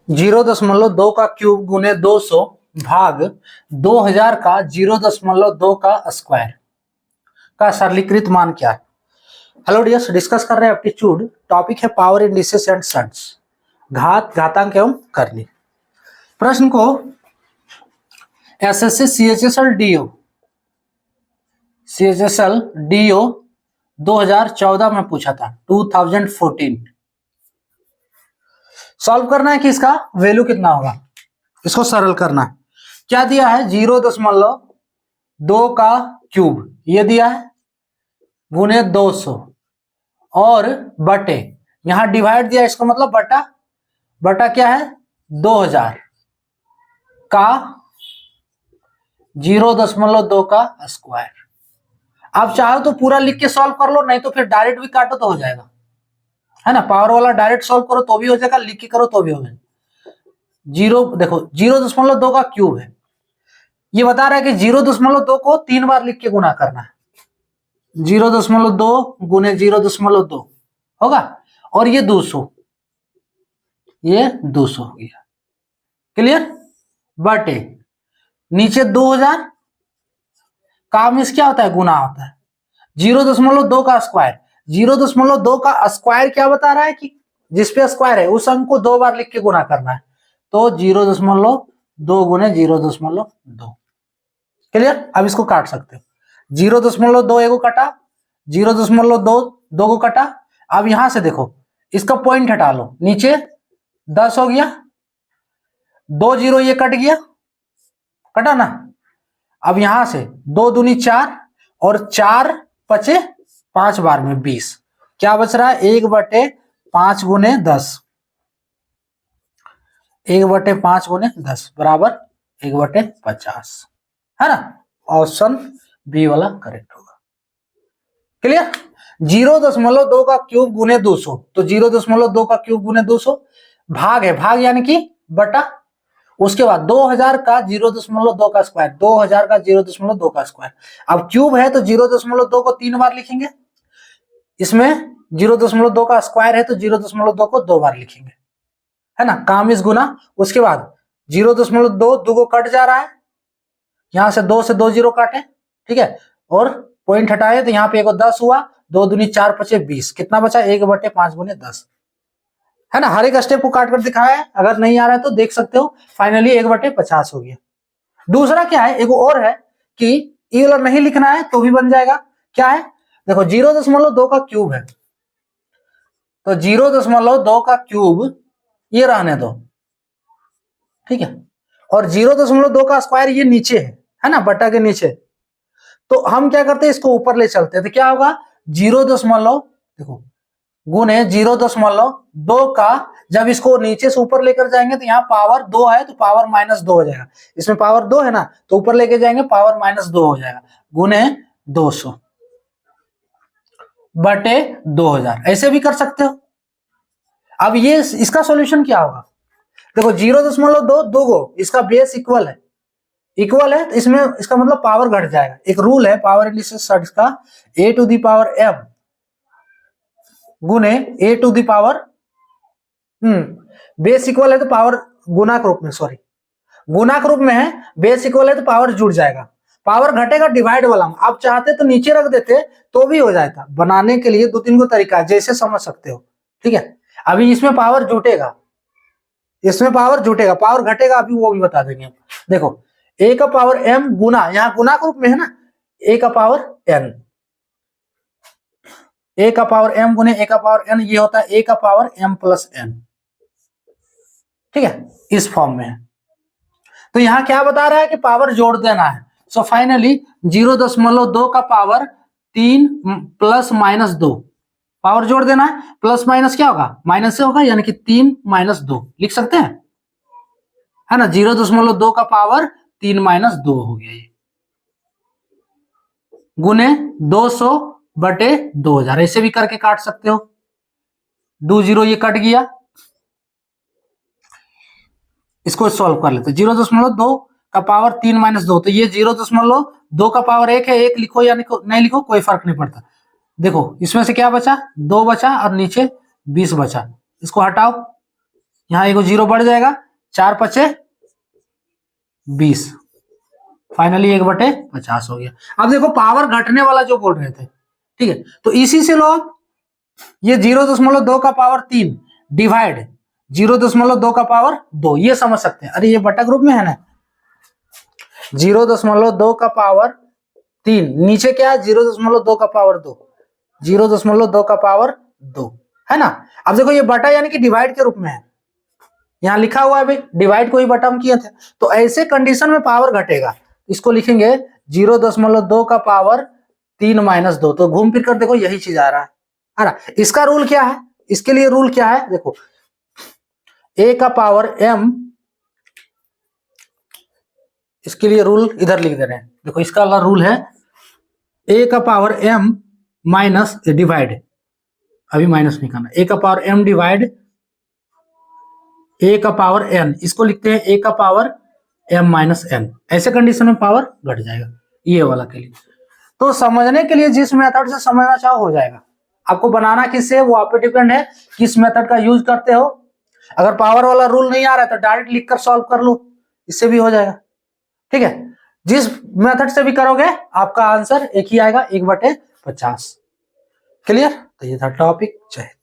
0.2 का क्यूब गुने 200 भाग 2000 का 0.2 का स्क्वायर का सरलीकृत मान क्या है। हेलो डियर्स, डिस्कस कर रहे हैं एप्टीट्यूड। टॉपिक है पावर इंडिसेस एंड सन्स, घात, घातांक एवं करनी। प्रश्न को एसएससी सीएचएसएल डीओ 2014 में पूछा था, 2014। सॉल्व करना है कि इसका वैल्यू कितना होगा, इसको सरल करना है। क्या दिया है, 0.2 का क्यूब ये दिया है गुने 200 और बटे, यहां डिवाइड दिया, इसका मतलब बटा, बटा क्या है 2000 का 0.2 का स्क्वायर। आप चाहो तो पूरा लिख के सॉल्व कर लो, नहीं तो फिर डायरेक्ट भी काटो तो हो जाएगा, है ना। पावर वाला डायरेक्ट सॉल्व करो तो भी हो जाएगा, लिख के करो तो भी हो जाएगा। देखो 0.2 का क्यूब है, ये बता रहा है कि 0.2 को 3 बार लिख के गुना करना है। 0.2 गुने 0.2 होगा, और ये 200, ये 200 हो गया। क्लियर। बटे नीचे 2000 का मीन्स क्या होता है, गुना होता है। 0.2 का स्क्वायर, 0.2 का स्क्वायर क्या बता रहा है कि जिसपे स्क्वायर है उस अंक को 2 बार लिख के गुना करना है। तो 0.2 गुने 0.2। क्लियर। अब इसको काट सकते हो। 0.2 एगो कटा, 0.2 दो को कटा। अब यहां से देखो, इसका पॉइंट हटा लो, नीचे 10 हो गया, 2 0 ये कट गया, कटा ना। अब यहां से 2 दूनी 4 और 4 पचे 5 बार में 20, क्या बच रहा है 1/5 गुने 10, 1/5 गुने 10 बराबर 1/50, है ना। ऑप्शन बी वाला करेक्ट होगा। क्लियर। 0.2 का क्यूब गुने 200, तो 0.2 का क्यूब गुने 200 भाग है, भाग यानी कि बटा। उसके बाद 2000 का 0.2 का स्क्वायर, 2000 का 0.2 का स्क्वायर। अब क्यूब है तो 0.2 को 3 बार लिखेंगे, इसमें 0.2 का स्क्वायर है तो 0.2 को 2 बार लिखेंगे, है ना। काम इस गुना। उसके बाद 0.2 को कट जा रहा है, यहां से 2 से 2 0 काटे, ठीक है, और पॉइंट हटाए तो यहाँ पे 10 हुआ, 2 दूनी 4 पचे 20, कितना बचा 1/5 गुने 10, है ना। हर एक स्टेप को काट कर दिखाया है, अगर नहीं आ रहा है तो देख सकते हो। फाइनली 1/50 हो गया। दूसरा क्या है, एक और है कि ये वाला नहीं लिखना है तो भी बन जाएगा। क्या है, देखो 0.2 का क्यूब है, तो 0.2 का क्यूब ये रहने दो, ठीक है, और 0.2 का स्क्वायर ये नीचे है ना, बटा के नीचे। तो हम क्या करते हैं, इसको ऊपर ले चलते हैं, तो क्या होगा 0. देखो गुने 0.2 का, जब इसको नीचे से ऊपर लेकर जाएंगे तो यहाँ पावर 2 है तो पावर -2 हो जाएगा, इसमें पावर 2 है ना, तो ऊपर लेके जाएंगे पावर -2 हो जाएगा, गुने 200 बटे 2000, ऐसे भी कर सकते हो। अब ये इसका सॉल्यूशन क्या होगा, देखो 0.2 दो गो, इसका बेस इक्वल है, इक्वल है तो इसमें इसका मतलब पावर घट जाएगा। एक रूल है पावर इंडिसेस का, a⁴m गुने a⁴, बेस इक्वल है तो पावर गुना के रूप में, सॉरी गुना के रूप में है, बेस इक्वल है तो पावर जुड़ जाएगा, पावर घटेगा डिवाइड वाला। आप चाहते तो नीचे रख देते तो भी हो जाता। बनाने के लिए 2-3 को तरीका है, जैसे समझ सकते हो, ठीक है। अभी इसमें पावर जुटेगा, इसमें पावर जुटेगा, पावर घटेगा अभी वो भी बता देंगे। देखो a⁴m गुना, यहाँ गुना के रूप में है ना, a⁴n, a⁴m गुने a⁴n, ये होता है a⁴m+n, ठीक है, इस फॉर्म में है। तो यहां क्या बता रहा है कि पावर जोड़ देना है। सो फाइनली 0.2 का पावर 3 + -2, पावर जोड़ देना है, प्लस माइनस क्या होगा, माइनस से होगा, यानी कि 3 - 2 लिख सकते हैं, है ना। 0.2 का पावर 3 - 2 हो गया, ये गुने 200 बटे 2000, ऐसे भी करके काट सकते हो। 2 0 ये कट गया, इसको सॉल्व कर लेते। 0.2 का पावर 3 - 2, तो ये 0.2 का पावर 1 है, 1 लिखो या नहीं लिखो कोई फर्क नहीं पड़ता। देखो इसमें से क्या बचा, 2 बचा और नीचे 20 बचा, इसको हटाओ, यहाँ एक 0 बढ़ जाएगा, 4 पचे 20, फाइनली 1/50 हो गया। अब देखो पावर घटने वाला जो बोल रहे थे, ठीक है, तो इसी से लो आप, ये 0.2 का पावर 3 डिवाइड 0.2 का पावर 2, ये समझ सकते हैं। अरे ये बटा ग्रुप में है ना, 0.2 का पावर 3, नीचे क्या है 0.2 का पावर 2, 0.2 का पावर 2 है ना। अब देखो ये बटा यानी कि डिवाइड के रूप में है, यहां लिखा हुआ है भाई, डिवाइड को ही बटा हम किए थे, तो ऐसे कंडीशन में पावर घटेगा, इसको लिखेंगे 0.2 का पावर 3 - 2, तो घूम फिर कर देखो यही चीज आ रहा है ना। इसका रूल क्या है, इसके लिए रूल क्या है, देखो a का पावर m, इसके लिए रूल इधर लिख दे रहे हैं, देखो इसका वाला रूल है a का पावर m माइनस डिवाइड, अभी माइनस नहीं करना, a का पावर m डिवाइड a का पावर n, इसको लिखते हैं a का पावर m - n, ऐसे कंडीशन में पावर घट जाएगा, ये वाला के लिए। तो समझने के लिए जिस मेथड से समझना चाहो हो जाएगा, आपको बनाना किससे वो आप पे डिपेंड है, किस मेथड का यूज करते हो। अगर पावर वाला रूल नहीं आ रहा है तो डायरेक्ट लिखकर सॉल्व कर लो, इससे भी हो जाएगा, ठीक है। जिस मेथड से भी करोगे आपका आंसर एक ही आएगा, 1/50। क्लियर, तो ये था टॉपिक। जय हिंद।